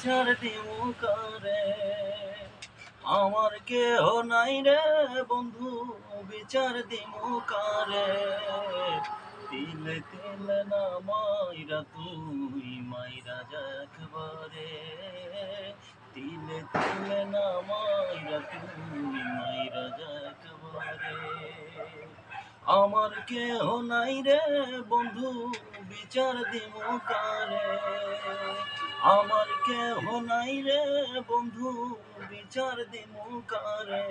বিচার দিমু কারে? আমার কেহ নাই রে বন্ধু, বিচার দিমু কারে? তিলে তিলে না মাইরা তুই মাইরা যা একবারে। তিলে তিলে না মাইরা তুই মাইরা যা একবারে। আমার কেহ নাই রে বন্ধু, বিচার দিমু কারে? আমার কেহ নাই রে বন্ধু, বিচার দিমু কারে?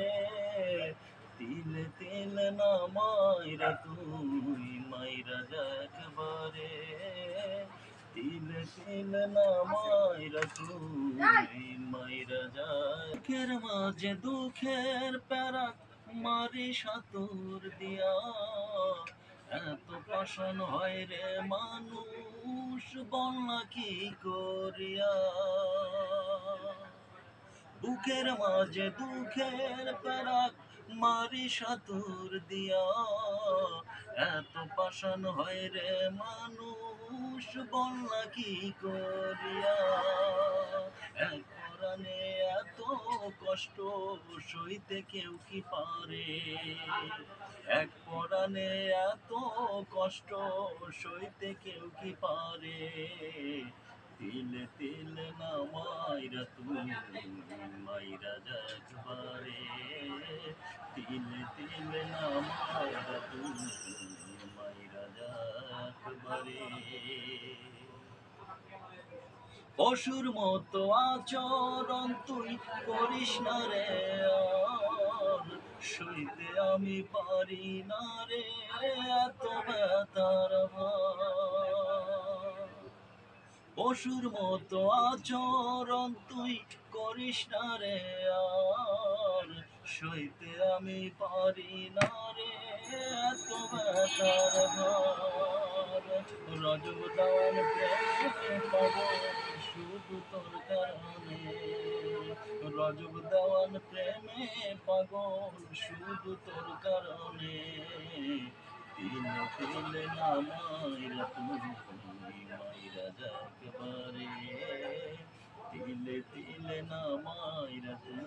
তিলে তিলে না মাইরা তুই মাইরা যা একবারে। তিলে তিলে না মাইরা তুই মাইরা যা। দুঃখের মাঝে দুঃখের প্যারা মারি সাতুর দিয়া। এত পাষাণ হয় রে মানুষ, বলনা কি করিয়া? বুকের মাঝে দুঃখের প্যারা মারি সাতুর দিয়া। এত পাষাণ হয় রে মানুষ, বলনা কি করিয়া? এক পরাণে এত কষ্ট সইতে কেউ কি পারে? এক পরাণে এত কষ্ট সইতে কেউ কি পারে? তিলে তিলে না মাইরা তুই মাইরা যা একবারে। তিলে তিলে না মাইরা তুই মাইরা যা একবারে। পশুর মতো আচরণ তুই করিস না রে আর, সইতে আমি পারি না রে এত ব্যথার ভার। পশুর মতো আচরণ তুই করিস না রে আর, সইতে আমি পারি না রে এত ব্যথার ভার। রজব দান প্রেমে পাগল শুধু তোর কারণে। রজব দেওয়ান প্রেমে পাগল শুধু তোর কারণে। তিলে তিলে না মাইরা তুই মাইরা যা একবারে। তিলে তিলে না মাইরা তুই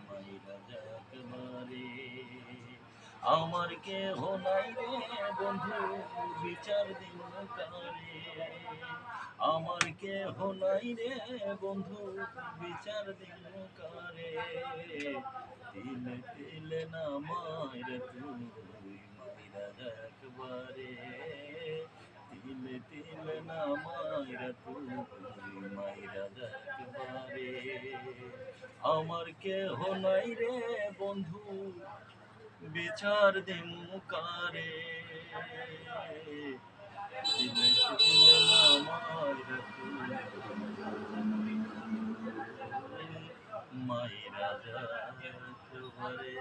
মাইরা যা একবারে। আমার কেহ নাই রে বন্ধু, বিচার দিমু কারে? আমার কেহ নাই রে বন্ধু, বিচার দিমু কারে? তিলে তিলে না মাইরা তুই মাইরা যা একবারে। তিলে তিলে না মাইরা তুই মাইরা যা একবারে। আমার কেহ নাই রে বন্ধু, বিচার দিমু কারে? তিলে তিলে না মাইরা তুই মাইরা যা একবারে।